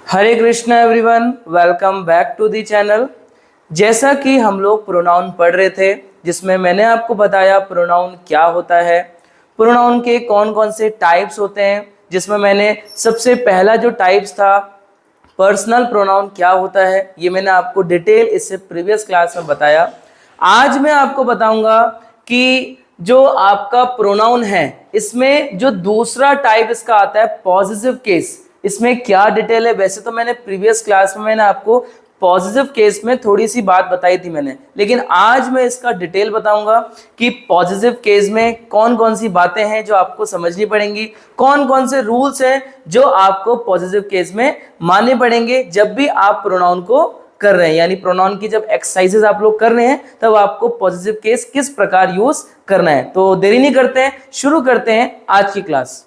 Hare Krishna everyone, welcome back to the channel. जैसा कि हम लोग प्रोनाउन पढ़ रहे थे, जिसमें मैंने आपको बताया प्रोनाउन क्या होता है, प्रोनाउन के कौन कौन से टाइप्स होते हैं, जिसमें मैंने सबसे पहला जो टाइप्स था पर्सनल प्रोनाउन क्या होता है, ये मैंने आपको डिटेल इससे प्रीवियस क्लास में बताया। आज मैं आपको बताऊंगा कि जो आपका प्रोनाउन है इसमें जो दूसरा टाइप इसका आता है पॉजिटिव केस, इसमें क्या डिटेल है। वैसे तो मैंने प्रीवियस क्लास में मैंने आपको पॉजिटिव केस में थोड़ी सी बात बताई थी मैंने, लेकिन आज मैं इसका डिटेल बताऊंगा कि पॉजिटिव केस में कौन कौन सी बातें हैं जो आपको समझनी पड़ेंगी, कौन कौन से रूल्स हैं जो आपको पॉजिटिव केस में मानने पड़ेंगे जब भी आप प्रोनाउन को कर रहे हैं। यानी प्रोनाउन की जब एक्सरसाइजेस आप लोग कर रहे हैं तब आपको पॉजिटिव केस किस प्रकार यूज करना है। तो देरी नहीं करते हैं, शुरू करते हैं आज की क्लास।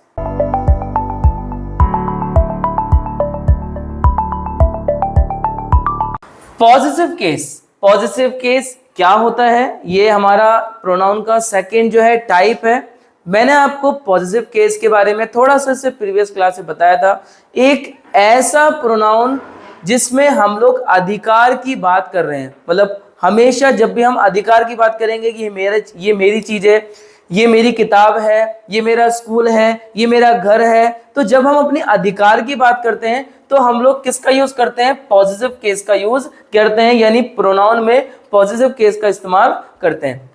पॉजिटिव केस क्या होता है, ये हमारा प्रोनाउन का सेकंड जो है टाइप है। मैंने आपको पॉजिटिव केस के बारे में थोड़ा सा से प्रीवियस क्लास में बताया था। एक ऐसा प्रोनाउन जिसमें हम लोग अधिकार की बात कर रहे हैं, मतलब हमेशा जब भी हम अधिकार की बात करेंगे कि ये मेरी चीज है, ये मेरी किताब है, ये मेरा स्कूल है, ये मेरा घर है, तो जब हम अपनी अधिकार की बात करते हैं तो हम लोग किसका यूज करते हैं, पॉजिटिव केस का यूज करते हैं, यानी प्रोनाउन में पॉजिटिव केस का इस्तेमाल करते हैं।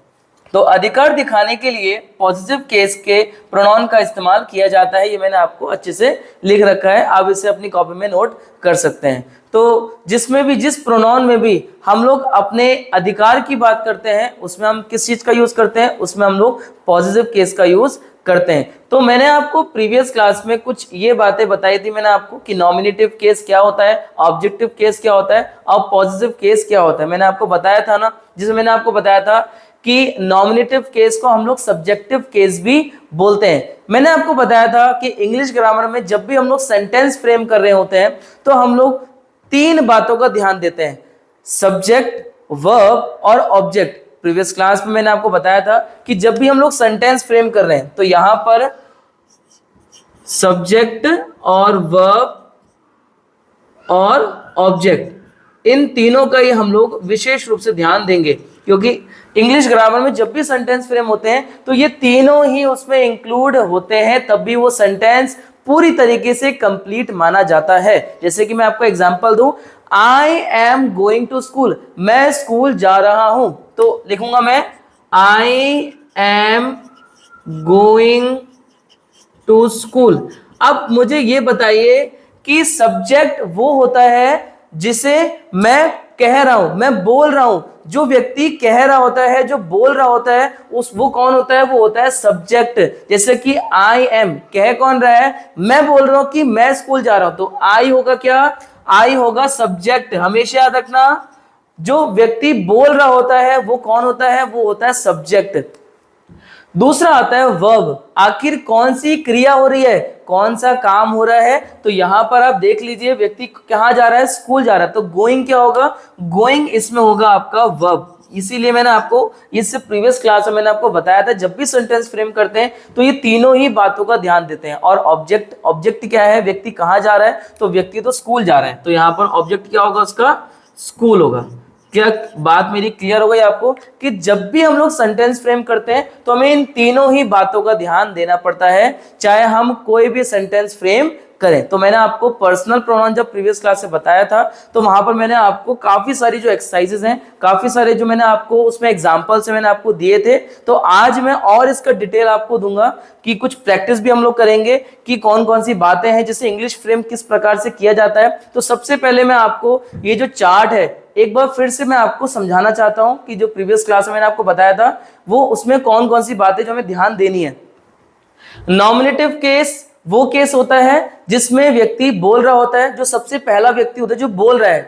तो अधिकार दिखाने के लिए पॉजिटिव केस के प्रोनाउन का इस्तेमाल किया जाता है। ये मैंने आपको अच्छे से लिख रखा है, आप इसे अपनी कॉपी में नोट कर सकते हैं। तो जिसमें भी जिस प्रोनाउन में भी हम लोग अपने अधिकार की बात करते हैं उसमें हम किस चीज का यूज करते हैं, उसमें हम लोग पॉजिटिव केस का यूज करते हैं। तो मैंने आपको प्रीवियस क्लास में कुछ ये बातें बताई थी मैंने आपको कि नॉमिनेटिव केस क्या होता है, ऑब्जेक्टिव केस क्या होता है और पॉजिटिव केस क्या होता है। मैंने आपको बताया था ना, जिसमें मैंने आपको बताया था कि नॉमिनेटिव केस को हम लोग सब्जेक्टिव केस भी बोलते हैं। मैंने आपको बताया था कि इंग्लिश ग्रामर में जब भी हम लोग सेंटेंस फ्रेम कर रहे होते हैं तो हम लोग तीन बातों का ध्यान देते हैं, सब्जेक्ट, वर्ब और ऑब्जेक्ट। प्रीवियस क्लास में मैंने आपको बताया था कि जब भी हम लोग सेंटेंस फ्रेम कर रहे हैं तो यहां पर सब्जेक्ट और वर्ब और ऑब्जेक्ट, इन तीनों का ही हम लोग विशेष रूप से ध्यान देंगे, क्योंकि इंग्लिश ग्रामर में जब भी सेंटेंस फ्रेम होते हैं तो ये तीनों ही उसमें इंक्लूड होते हैं, तब भी वो सेंटेंस पूरी तरीके से कंप्लीट माना जाता है। जैसे कि मैं आपको एग्जांपल दूं, I am going to school, मैं स्कूल जा रहा हूं, तो लिखूंगा मैं I am going to school. अब मुझे ये बताइए कि सब्जेक्ट वो होता है जिसे मैं कह रहा हूं, मैं बोल रहा हूं, जो व्यक्ति कह रहा होता है, जो बोल रहा होता है, वो कौन होता है, वो होता है सब्जेक्ट। जैसे कि आई एम, कह कौन रहा है, मैं बोल रहा हूं कि मैं स्कूल जा रहा हूं, तो आई होगा क्या, आई होगा सब्जेक्ट। हमेशा याद रखना, जो व्यक्ति बोल रहा होता है वो कौन होता है, वो होता है सब्जेक्ट। दूसरा आता है वर्ब, आखिर कौन सी क्रिया हो रही है, कौन सा काम हो रहा है। तो यहां पर आप देख लीजिए, व्यक्ति कहां जा रहा है, स्कूल जा रहा है, तो गोइंग क्या होगा, गोइंग इसमें होगा आपका वर्ब। इसीलिए मैंने आपको इससे प्रीवियस क्लास में मैंने आपको बताया था, जब भी सेंटेंस फ्रेम करते हैं तो ये तीनों ही बातों का ध्यान देते हैं। और ऑब्जेक्ट, ऑब्जेक्ट क्या है, व्यक्ति कहां जा रहा है, तो व्यक्ति तो स्कूल जा रहा है, तो यहां पर ऑब्जेक्ट क्या होगा, उसका स्कूल होगा। क्या बात मेरी क्लियर हो गई आपको कि जब भी हम लोग सेंटेंस फ्रेम करते हैं तो हमें इन तीनों ही बातों का ध्यान देना पड़ता है, चाहे हम कोई भी सेंटेंस फ्रेम करें। तो मैंने आपको पर्सनल प्रोनाउन जब प्रीवियस क्लास से बताया था तो वहां पर मैंने आपको काफी सारी जो एक्सरसाइजेस हैं, काफी सारे जो मैंने आपको उसमें एग्जांपल से मैंने आपको दिए थे। तो आज मैं और इसका डिटेल आपको दूंगा कि कुछ प्रैक्टिस भी हम लोग करेंगे कि कौन कौन सी बातें हैं, जैसे इंग्लिश फ्रेम किस प्रकार से किया जाता है। तो सबसे पहले मैं आपको ये जो चार्ट है एक बार फिर से मैं आपको समझाना चाहता हूं कि जो प्रीवियस क्लास में मैंने आपको बताया था वो उसमें कौन कौन सी बातें जो हमें ध्यान देनी है। नॉमिनेटिव केस वो केस होता है जिसमें व्यक्ति बोल रहा होता है, जो सबसे पहला व्यक्ति होता है जो बोल रहा है,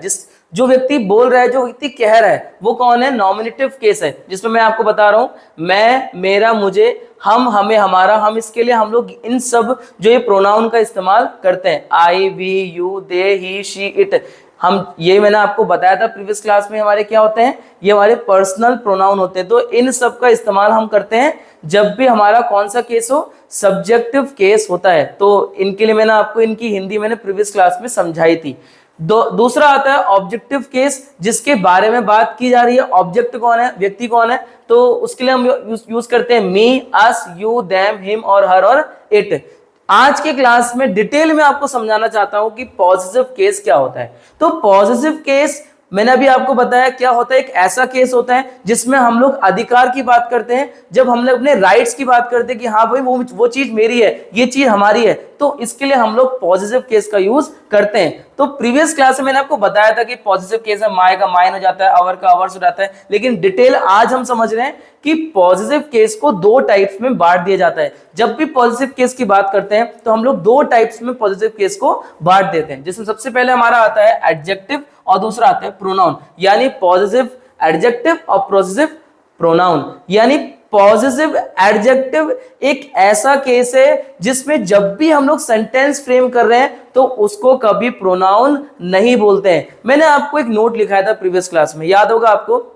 जो व्यक्ति बोल रहा है, जो व्यक्ति कह रहा है, वो कौन है, नॉमिनेटिव केस है। जिसमें मैं आपको बता रहा हूं, मैं, मेरा, मुझे, हम, हमें, हमारा, हम, इसके लिए हम लोग इन सब जो ये प्रोनाउन का इस्तेमाल करते हैं, I, we, you, they, he, she, it. हम ये मैंने आपको बताया था प्रीवियस क्लास में, हमारे क्या होते हैं, ये हमारे पर्सनल प्रोनाउन होते हैं। तो इन सब का इस्तेमाल हम करते हैं जब भी हमारा कौन सा केस हो, सब्जेक्टिव केस होता है। तो इनके लिए मैंने आपको इनकी हिंदी मैंने प्रीवियस क्लास में समझाई थी। दूसरा आता है ऑब्जेक्टिव केस, जिसके बारे में बात की जा रही है। ऑब्जेक्ट कौन है, व्यक्ति कौन है, तो उसके लिए हम यूज करते हैं मी, अस, यू, देम, हिम और हर और इट। आज के क्लास में डिटेल में आपको समझाना चाहता हूं कि पॉजिटिव केस क्या होता है। तो पॉजिटिव केस मैंने अभी आपको बताया क्या होता है। एक ऐसा केस होता है जिसमें हम लोग अधिकार की बात करते हैं, जब हम लोग अपने राइट्स की बात करते हैं कि हाँ भाई वो चीज मेरी है, ये चीज हमारी है, तो इसके लिए हम लोग पॉजिटिव केस का यूज करते हैं। तो प्रीवियस क्लास में मैंने आपको बताया था कि पॉजिटिव केस में माय का माइन हो जाता है, अवर का अवर्स हो जाता है, लेकिन डिटेल आज हम समझ रहे हैं कि पॉजिटिव केस को दो टाइप्स में बांट दिया जाता है। जब भी पॉजिटिव केस की बात करते हैं तो हम लोग दो टाइप्स में पॉजिटिव केस को बांट देते हैं, जिसमें सबसे पहले हमारा आता है एडजेक्टिव और दूसरा आता है प्रोनाउन। यानी पॉजिटिव एडजेक्टिव और पॉजिटिव प्रोनाउन। यानी पॉजिटिव एडजेक्टिव एक ऐसा केस है जिसमें जब भी हम लोग सेंटेंस फ्रेम कर रहे हैं तो उसको कभी प्रोनाउन नहीं बोलते हैं। मैंने आपको एक नोट लिखाया था प्रीवियस क्लास में, याद होगा आपको।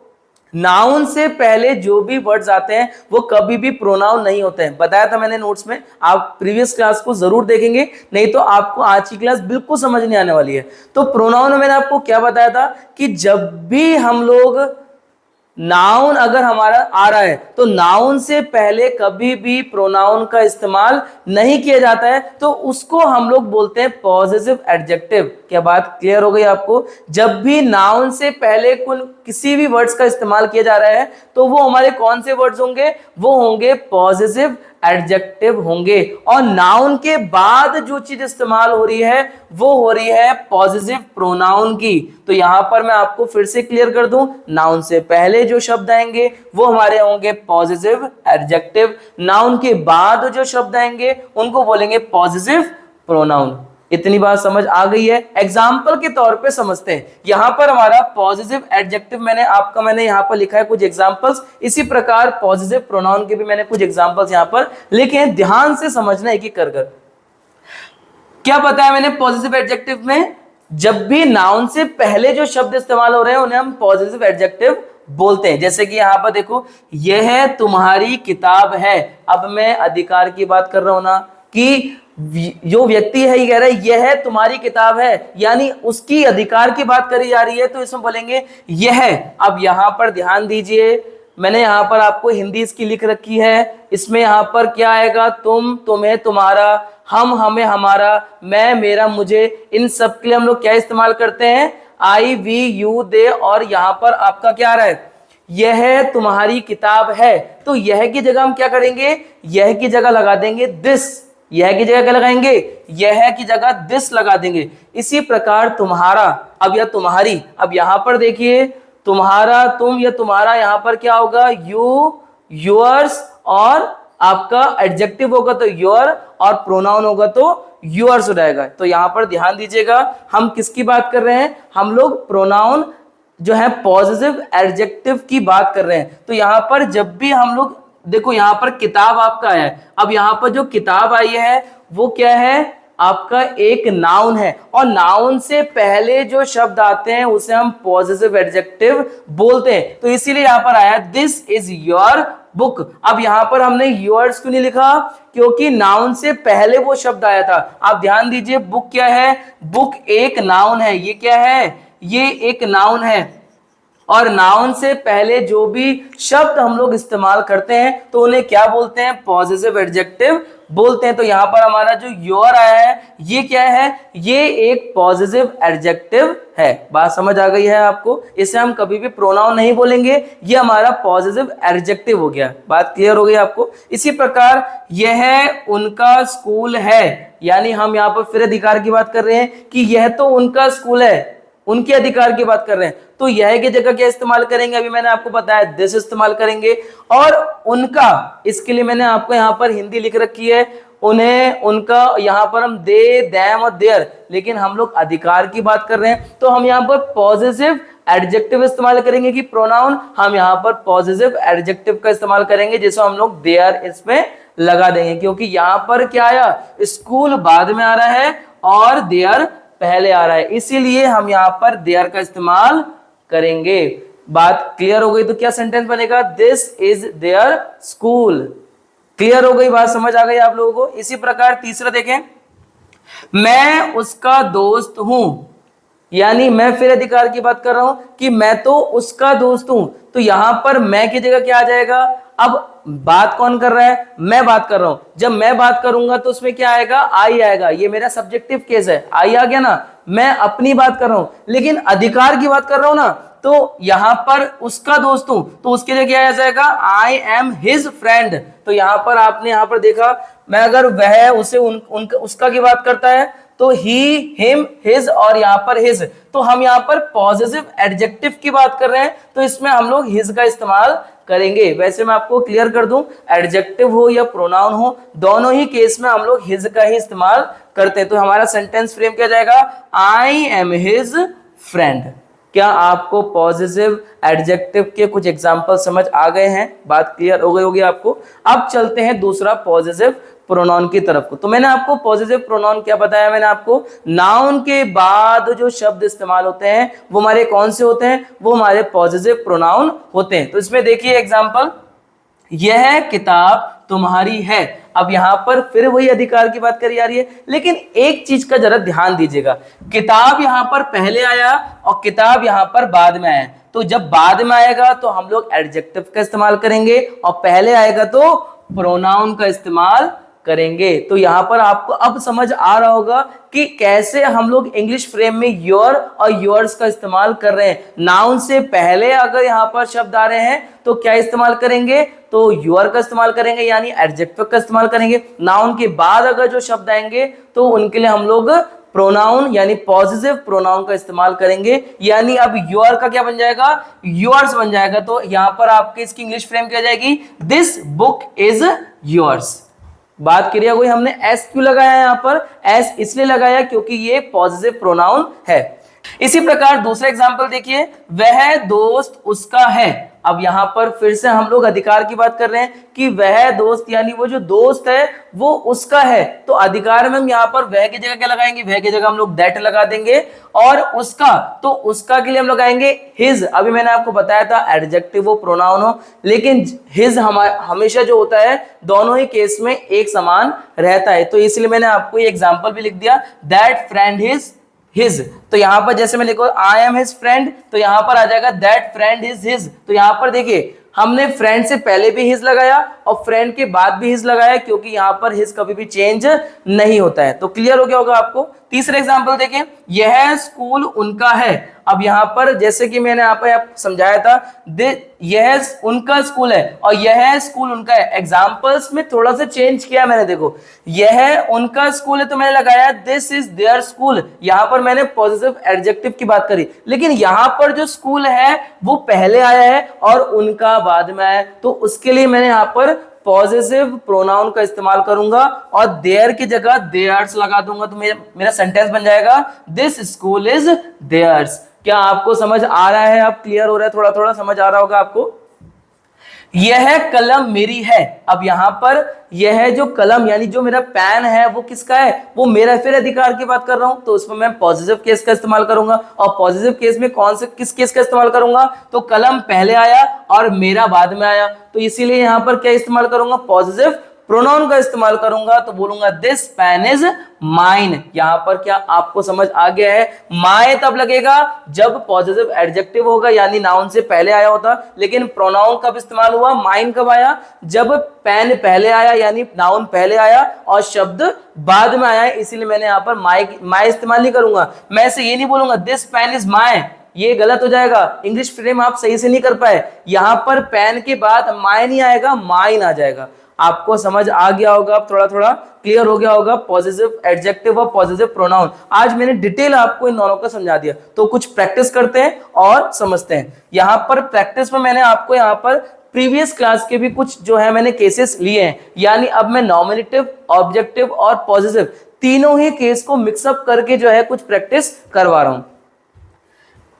नाउन से पहले जो भी वर्ड्स आते हैं वो कभी भी प्रोनाउन नहीं होते हैं, बताया था मैंने नोट्स में। आप प्रीवियस क्लास को जरूर देखेंगे, नहीं तो आपको आज की क्लास बिल्कुल समझ नहीं आने वाली है। तो प्रोनाउन में मैंने आपको क्या बताया था कि जब भी हम लोग नाउन अगर हमारा आ रहा है तो नाउन से पहले कभी भी प्रोनाउन का इस्तेमाल नहीं किया जाता है, तो उसको हम लोग बोलते हैं पॉजिटिव एडजेक्टिव। क्या बात क्लियर हो गई आपको? जब भी नाउन से पहले किसी भी वर्ड्स का इस्तेमाल किया जा रहा है तो वो हमारे कौन से वर्ड्स होंगे? वो होंगे पॉजिटिव एडजेक्टिव होंगे। और नाउन के बाद जो चीज इस्तेमाल हो रही है वो हो रही है पॉजिटिव प्रोनाउन की। तो यहां पर मैं आपको फिर से क्लियर कर दूं, नाउन से पहले जो शब्द आएंगे वो हमारे होंगे पॉजिटिव एडजेक्टिव, नाउन के बाद जो शब्द आएंगे उनको बोलेंगे पॉजिटिव प्रोनाउन। इतनी बात समझ आ गई है? एग्जाम्पल के तौर पे समझते हैं। यहां पर हमारा पॉजिटिव एडजेक्टिव मैंने यहां पर लिखा है कुछ एग्जाम्पल्स, इसी प्रकार पॉजिटिव प्रोनाउन के भी मैंने कुछ एग्जाम्पल्स यहां पर लिखे हैं। ध्यान से समझना एक एक कर कर। क्या बताया मैंने पॉजिटिव एडजेक्टिव में? जब भी नाउन से पहले जो शब्द इस्तेमाल हो रहे हैं उन्हें हम पॉजिटिव एडजेक्टिव बोलते हैं। जैसे कि यहां पर देखो, यह तुम्हारी किताब है। अब मैं अधिकार की बात कर रहा हूं ना, कि जो व्यक्ति है ये कह रहा है यह तुम्हारी किताब है, यानी उसकी अधिकार की बात करी जा रही है, तो इसमें बोलेंगे यह। अब यहां पर ध्यान दीजिए, मैंने यहां पर आपको हिंदी इसकी लिख रखी है। इसमें यहां पर क्या आएगा? तुम, तुम्हें, तुम्हारा, हम, हमें, हमारा, मैं, मेरा, मुझे, इन सब के लिए हम लोग क्या इस्तेमाल करते हैं? आई, वी, यू, दे। और यहां पर आपका क्या आ रहा है? यह तुम्हारी किताब है। तो यह की जगह हम क्या करेंगे? यह की जगह लगा देंगे दिस। यह की जगह क्या लगाएंगे? यह की जगह दिस लगा देंगे। इसी प्रकार तुम्हारा, अब या तुम्हारी, अब यहां पर देखिए तुम्हारा, तुम या तुम्हारा, यहां पर क्या होगा? यू, योर्स, और आपका एडजेक्टिव होगा तो योर, और प्रोनाउन होगा तो योर्स हो जाएगा। तो यहां पर ध्यान दीजिएगा, हम किसकी बात कर रहे हैं? हम लोग प्रोनाउन जो है पॉजिटिव एडजेक्टिव की बात कर रहे हैं। तो यहां पर जब भी हम लोग देखो, यहां पर किताब आपका है, अब यहां पर जो किताब आई है वो क्या है? आपका एक नाउन है, और नाउन से पहले जो शब्द आते हैं उसे हम पॉजिटिव एडजेक्टिव बोलते हैं। तो इसीलिए यहां पर आया दिस इज योर बुक। अब यहां पर हमने योर्स क्यों नहीं लिखा? क्योंकि नाउन से पहले वो शब्द आया था। आप ध्यान दीजिए, बुक क्या है? बुक एक नाउन है। ये क्या है? ये एक नाउन है। और नाउन से पहले जो भी शब्द हम लोग इस्तेमाल करते हैं तो उन्हें क्या बोलते हैं? पॉजिटिव एडजेक्टिव बोलते हैं। तो यहां पर हमारा जो योर आया है ये क्या है? ये एक पॉजिटिव एडजेक्टिव है। बात समझ आ गई है आपको? इसे हम कभी भी प्रोनाउन नहीं बोलेंगे, ये हमारा पॉजिटिव एडजेक्टिव हो गया। बात क्लियर हो गई आपको? इसी प्रकार यह उनका स्कूल है, यानी हम यहाँ पर फिर अधिकार की बात कर रहे हैं कि यह तो उनका स्कूल है, उनके अधिकार की बात कर रहे हैं। तो यह की जगह क्या इस्तेमाल करेंगे? अभी मैंने आपको बताया दिस इस्तेमाल करेंगे। और उनका, इसके लिए मैंने आपको यहाँ पर हिंदी लिख रखी है, उन्हें, उनका, यहाँ पर हम दे, देम और देयर, लेकिन हम लोग अधिकार की बात कर रहे हैं तो हम यहाँ पर पॉजिटिव एडजेक्टिव इस्तेमाल करेंगे कि प्रोनाउन। हम यहाँ पर पॉजिटिव एडजेक्टिव का इस्तेमाल करेंगे, जिसको हम लोग देयर इसमें लगा देंगे, क्योंकि यहाँ पर क्या आया? स्कूल बाद में आ रहा है और देयर पहले आ रहा है, इसीलिए हम यहाँ पर देयर का इस्तेमाल करेंगे। बात क्लियर हो गई? तो क्या सेंटेंस बनेगा? This is their school. Clear हो गई बात, समझ आ गई आप लोगों को। इसी प्रकार तीसरा देखें, मैं उसका दोस्त हूं, यानी मैं फिर अधिकार की बात कर रहा हूं कि मैं तो उसका दोस्त हूं, तो यहां पर मैं की जगह क्या आ जाएगा? अब बात कौन कर रहा है? मैं बात कर रहा हूं। जब मैं बात करूंगा तो उसमें क्या आएगा? आई आएगा। ये मेरा सब्जेक्टिव केस है, आई आ गया ना, मैं अपनी बात कर रहा हूं। लेकिन अधिकार की बात कर रहा हूं ना, तो यहां पर उसका दोस्त हूं, तो उसके लिए क्या आ जाएगा? I am his friend. तो यहां पर आपने यहां पर देखा, मैं अगर वह उसे उसका की बात करता है तो ही, हिम, हिज और यहां पर हिज, तो हम यहां पर पॉजिटिव एडजेक्टिव की बात कर रहे हैं, तो इसमें हम लोग हिज का इस्तेमाल करेंगे। वैसे मैं आपको क्लियर कर दूं, एडजेक्टिव हो या प्रोनाउन हो, दोनों ही केस में हम लोग हिज का ही इस्तेमाल करते हैं। तो हमारा सेंटेंस फ्रेम क्या जाएगा? I am his friend. क्या आपको पॉजिटिव एडजेक्टिव के कुछ एग्जांपल समझ आ गए हैं? बात क्लियर हो गई होगी आपको। अब चलते हैं दूसरा पॉजिटिव प्रोनाउन की तरफ को। तो मैंने आपको पॉजिटिव प्रोनाउन क्या बताया? मैंने आपको नाउन के बाद जो शब्द इस्तेमाल होते हैं वो हमारे कौन से होते हैं? वो हमारे पॉजिटिव प्रोनाउन होते हैं। तो इसमें देखिए एग्जांपल, यह किताब तुम्हारी है। अब यहां पर फिर वही अधिकार की बात करी जा रही है, लेकिन एक चीज का जरा ध्यान दीजिएगा, किताब यहां पर पहले आया और किताब यहां पर बाद में आया। तो जब बाद में आएगा तो हम लोग एडजेक्टिव का इस्तेमाल करेंगे और पहले आएगा तो प्रोनाउन का इस्तेमाल करेंगे। तो यहां पर आपको अब समझ आ रहा होगा कि कैसे हम लोग इंग्लिश फ्रेम में योर और योर्स का इस्तेमाल कर रहे हैं। नाउन से पहले अगर यहां पर शब्द आ रहे हैं तो क्या इस्तेमाल करेंगे? तो योर का इस्तेमाल करेंगे, यानी एडजेक्टिव का इस्तेमाल करेंगे। नाउन के बाद अगर जो शब्द आएंगे तो उनके लिए हम लोग प्रोनाउन यानी पॉजिटिव प्रोनाउन का इस्तेमाल करेंगे। यानी अब योर का क्या बन जाएगा? योर्स बन जाएगा। तो यहां पर आपके इसकी इंग्लिश फ्रेम क्या जाएगी? This book is yours. बात क्लियर हुई? हमने एस क्यों लगाया यहां पर? एस इसलिए लगाया क्योंकि ये पॉजिटिव प्रोनाउन है। इसी प्रकार दूसरा एग्जांपल देखिए, वह दोस्त उसका है। अब यहां पर फिर से हम लोग अधिकार की बात कर रहे हैं कि वह दोस्त यानी वो जो दोस्त है वो उसका है। तो अधिकार में हम यहां पर वह की जगह क्या लगाएंगे? वह की जगह हम लोग दैट लगा देंगे। और उसका, तो उसका के लिए हम लगाएंगे हिज। अभी मैंने आपको बताया था एडजेक्टिव हो प्रोनाउन हो, लेकिन हिज हमेशा जो होता है दोनों ही केस में एक समान रहता है। तो इसलिए मैंने आपको ये एग्जाम्पल भी लिख दिया, दैट फ्रेंड इज हिज। तो यहां पर जैसे मैं लिखो आई एम हिज फ्रेंड, तो यहां पर आ जाएगा दैट फ्रेंड इज हिज। तो यहां पर देखिए हमने फ्रेंड से पहले भी हिज लगाया और फ्रेंड के बाद भी हिज लगाया, क्योंकि यहां पर हिज कभी भी चेंज नहीं होता है। तो क्लियर हो गया होगा आपको। तीसरा एग्जांपल देखें, यह स्कूल उनका है। अब यहां पर जैसे कि मैंने यहाँ पर समझाया था, यह उनका स्कूल है और यह स्कूल उनका है। एग्जांपल्स में थोड़ा सा चेंज किया मैंने, देखो यह उनका स्कूल है तो मैंने लगाया दिस इज देयर स्कूल। यहां पर मैंने पॉजिटिव एडजेक्टिव की बात करी, लेकिन यहां पर जो स्कूल है वो पहले आया है और उनका बाद में आया, तो उसके लिए मैंने यहां पर पॉजिटिव प्रोनाउन का इस्तेमाल करूंगा और देयर की जगह देयर्स लगा दूंगा। तो मेरा सेंटेंस बन जाएगा दिस स्कूल इज देयर्स। क्या आपको समझ आ रहा है? आप क्लियर हो रहा है? थोड़ा थोड़ा समझ आ रहा होगा आपको। यह कलम मेरी है। अब यहां पर यह जो कलम यानी जो मेरा पेन है वो किसका है? वो मेरा। फिर अधिकार की बात कर रहा हूं तो उसमें मैं पॉजिटिव केस का इस्तेमाल करूंगा। और पॉजिटिव केस में कौन से किस केस का इस्तेमाल करूंगा? तो कलम पहले आया और मेरा बाद में आया, तो इसीलिए यहां पर क्या इस्तेमाल करूंगा? पॉजिटिव प्रोनाउन का इस्तेमाल करूंगा। तो बोलूंगा दिस पेन इज माइन। यहां पर क्या आपको समझ आ गया है? माय तब लगेगा जब पॉजिटिव एडजेक्टिव होगा, यानी नाउन से पहले आया होता। लेकिन प्रोनाउन कब इस्तेमाल हुआ? माइन कब आया? जब पेन पहले आया, यानी नाउन पहले आया और शब्द बाद में आया। इसीलिए मैंने यहां पर माय इस्तेमाल नहीं करूंगा। मैं ऐसे ये नहीं बोलूंगा दिस पेन इज माय, ये गलत हो जाएगा। इंग्लिश फ्रेम आप सही से नहीं कर पाए। यहां पर पेन के बाद माय नहीं आएगा, माइन आ जाएगा। आपको समझ आ गया होगा, अब थोड़ा थोड़ा क्लियर हो गया होगा पॉजिटिव एडजेक्टिव और पॉजिटिव प्रोनाउन। आज मैंने डिटेल आपको इन दोनों का समझा दिया, तो कुछ प्रैक्टिस करते हैं और समझते हैं। यहां पर प्रैक्टिस में मैंने आपको यहां पर प्रीवियस क्लास के भी कुछ जो है मैंने केसेस लिए हैं, यानी अब मैं नॉमिनेटिव, ऑब्जेक्टिव और पॉजिटिव तीनों ही केस को मिक्सअप करके जो है कुछ प्रैक्टिस करवा रहा हूं।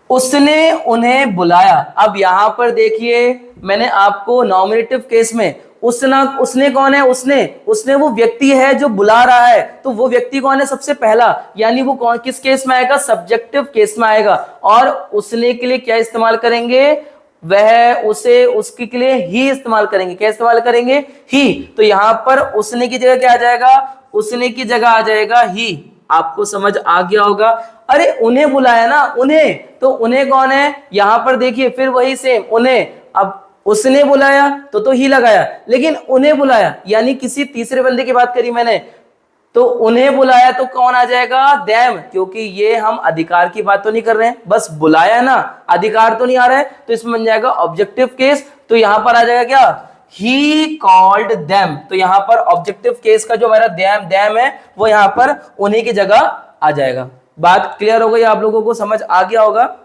उसने उन्हें बुलाया। अब यहां पर देखिए मैंने आपको नॉमिनेटिव केस में उसने कौन है? उसने वो व्यक्ति है जो बुला रहा है। तो वो व्यक्ति कौन है? सबसे पहला, यानी वो कौन किस केस में आएगा? सब्जेक्टिव केस में आएगा। और उसने के लिए क्या इस्तेमाल करेंगे? वह, उसे, उसके के लिए ही इस्तेमाल करेंगे। क्या इस्तेमाल करेंगे? ही। तो यहां पर उसने की जगह क्या आ जाएगा? उसने की जगह आ जाएगा ही। आपको समझ आ गया होगा। अरे उन्हें बुलाया ना, उन्हें, तो उन्हें कौन है? यहां पर देखिए फिर वही सेम उन्हें। अब उसने बुलाया तो ही लगाया, लेकिन उन्हें बुलाया यानी किसी तीसरे बंदे की बात करी मैंने, तो उन्हें बुलाया तो कौन आ जाएगा? देम, क्योंकि ये हम अधिकार की बात तो नहीं कर रहे हैं, बस बुलाया ना, अधिकार तो नहीं आ रहा है, तो इसमें बन जाएगा ऑब्जेक्टिव केस। तो यहां पर आ जाएगा क्या? He called them. तो यहां पर ऑब्जेक्टिव केस का जो हमारा देम देम है वो यहां पर उन्हीं की जगह आ जाएगा। बात क्लियर हो गई? आप लोगों को समझ आ गया होगा।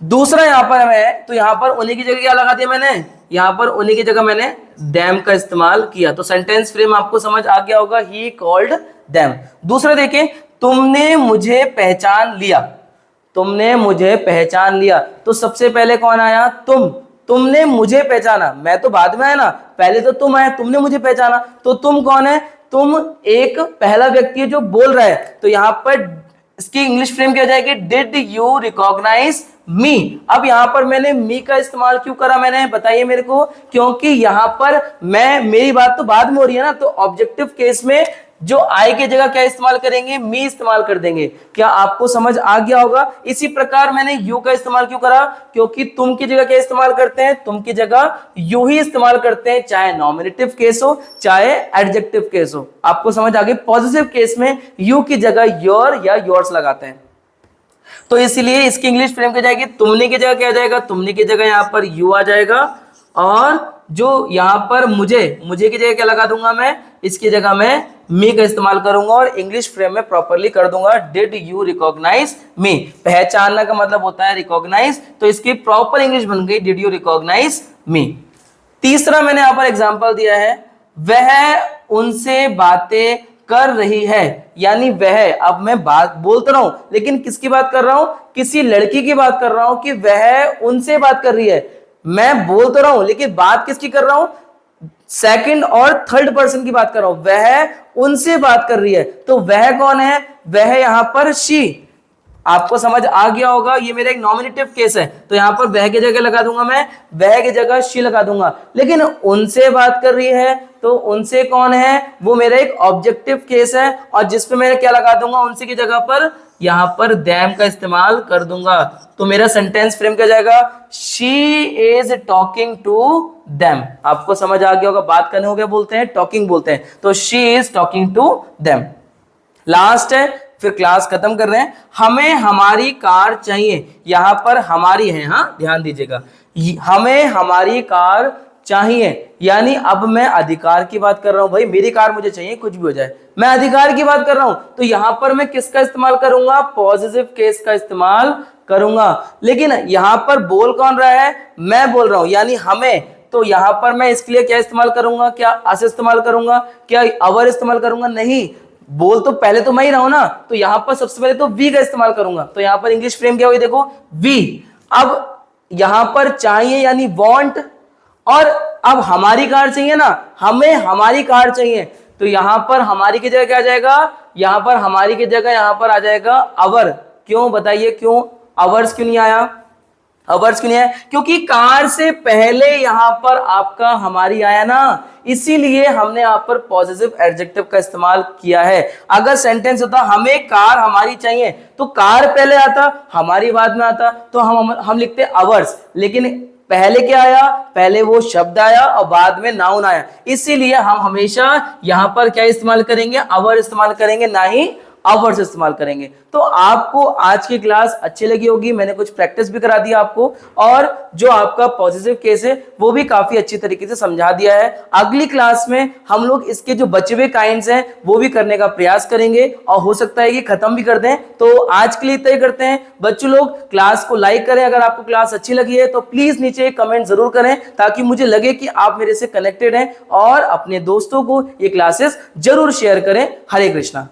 दूसरा यहां पर है, तो यहां पर उन्हीं की जगह क्या लगा दिया मैंने? यहां पर उन्हीं की जगह मैंने देम का इस्तेमाल किया। तो सेंटेंस फ्रेम आपको समझ आ गया होगा, ही कॉल्ड देम। दूसरा देखें, तुमने मुझे पहचान लिया। तुमने मुझे पहचान लिया, तो सबसे पहले कौन आया? तुम। तुमने मुझे पहचाना, मैं तो बाद में आया ना, पहले तो तुम आए, तुमने मुझे पहचाना। तो तुम कौन है? तुम एक पहला व्यक्ति है जो बोल रहा है, तो यहां पर इसकी इंग्लिश फ्रेम क्या हो जाएगी? डिड यू रिकॉग्नाइज मी। अब यहां पर मैंने मी का इस्तेमाल क्यों करा मैंने, बताइए मेरे को? क्योंकि यहां पर मैं, मेरी बात तो बाद में हो रही है ना, तो ऑब्जेक्टिव केस में जो आई की जगह क्या इस्तेमाल करेंगे? मी इस्तेमाल कर देंगे। क्या आपको समझ आ गया होगा? इसी प्रकार मैंने यू का इस्तेमाल क्यों करा? क्योंकि तुम की जगह क्या इस्तेमाल करते हैं? तुम की जगह यू ही इस्तेमाल करते हैं, चाहे नॉमिनेटिव केस हो चाहे एडजेक्टिव केस हो। आपको समझ आ गई? पॉजिटिव केस में यू की जगह योर या योर्स लगाते हैं। तो इसलिए इसकी इंग्लिश फ्रेम क्या जाएगी? तुमने की जगह क्या आ जाएगा? तुमने की जगह यहां पर यू आ जाएगा, और जो यहां पर मुझे की जगह क्या लगा दूंगा मैं? इसकी जगह मैं मी का इस्तेमाल करूंगा और इंग्लिश फ्रेम में प्रॉपर्ली कर दूंगा, डिड यू रिकॉग्नाइज मी। पहचानना का मतलब होता है रिकॉग्नाइज, तो इसकी प्रॉपर इंग्लिश बन गई, डिड यू रिकॉग्नाइज मी। तीसरा मैंने यहां पर एग्जांपल दिया है, वह उनसे बातें कर रही है, यानी वह, अब मैं बात बोलता रहा हूं लेकिन किसकी बात कर रहा हूं? किसी लड़की की बात कर रहा हूं कि वह उनसे बात कर रही है। मैं बोल तो रहा हूं लेकिन बात किसकी कर रहा हूं? सेकंड और थर्ड पर्सन की बात कर रहा हूं, वह उनसे बात कर रही है। तो वह कौन है? वह यहां पर शी। आपको समझ आ गया होगा? ये मेरा एक नॉमिनेटिव केस है, तो यहां पर वह की जगह लगा दूंगा मैं, वह की जगह शी लगा दूंगा। लेकिन उनसे बात कर रही है, तो उनसे कौन है? वो मेरा एक ऑब्जेक्टिव केस है, और जिसपे मैं क्या लगा दूंगा? उनसे की जगह पर यहां पर देम का इस्तेमाल कर दूंगा। तो मेरा सेंटेंस फ्रेम क्या जाएगा? She is talking to them. आपको समझ आ गया होगा? बात करने हो गया बोलते हैं, टॉकिंग बोलते हैं, तो she is talking to them. Last है, फिर क्लास खत्म कर रहे हैं। हमें हमारी कार चाहिए, यहां पर हमारी है, हाँ ध्यान दीजिएगा, हमें हमारी कार चाहिए, यानी अब मैं अधिकार की बात कर रहा हूं। भाई मेरी कार मुझे चाहिए, कुछ भी हो जाए, मैं अधिकार की बात कर रहा हूं, तो यहां पर मैं किसका इस्तेमाल करूंगा? पॉजिटिव केस का इस्तेमाल करूंगा। लेकिन यहां पर बोल कौन रहा है? मैं बोल रहा हूं, यानी हमें, तो यहां पर मैं इसके लिए क्या इस्तेमाल करूंगा? क्या अस इस्तेमाल करूंगा? क्या अवर इस्तेमाल करूंगा? नहीं, बोल तो पहले तो मैं ही रहा हूं ना, तो यहां पर सबसे पहले तो वी का इस्तेमाल करूंगा। तो यहां पर इंग्लिश फ्रेम क्या हुई? देखो वी। अब यहां पर चाहिए यानी वांट, और अब हमारी कार चाहिए ना, हमें हमारी कार चाहिए, तो यहां पर हमारी की जगह क्या आ जाएगा? यहां पर हमारी की जगह यहां पर आ जाएगा अवर। क्यों बताइए? क्यों अवर्स क्यों नहीं आया? अवर्स क्यों नहीं है? क्योंकि कार से पहले यहां पर आपका हमारी आया ना, इसीलिए हमने यहां पर पॉजिटिव एडजेक्टिव का इस्तेमाल किया है। अगर सेंटेंस होता हमें कार हमारी चाहिए, तो कार पहले आता, हमारी बाद में आता, तो हम लिखते अवर्स। लेकिन पहले क्या आया? पहले वो शब्द आया और बाद में नाउन आया, इसीलिए हम हमेशा यहां पर क्या इस्तेमाल करेंगे? अवर इस्तेमाल करेंगे, ना ही आवर्स इस्तेमाल करेंगे। तो आपको आज की क्लास अच्छी लगी होगी, मैंने कुछ प्रैक्टिस भी करा दिया आपको, और जो आपका पॉजिटिव केस है वो भी काफी अच्छी तरीके से समझा दिया है। अगली क्लास में हम लोग इसके जो बचे हुए काइंड्स हैं वो भी करने का प्रयास करेंगे, और हो सकता है कि खत्म भी कर दें। तो आज के लिए इतना ही करते हैं। बच्चों लोग क्लास को लाइक करें, अगर आपको क्लास अच्छी लगी है तो प्लीज नीचे कमेंट जरूर करें, ताकि मुझे लगे कि आप मेरे से कनेक्टेड हैं, और अपने दोस्तों को ये क्लासेस जरूर शेयर करें। हरे कृष्णा।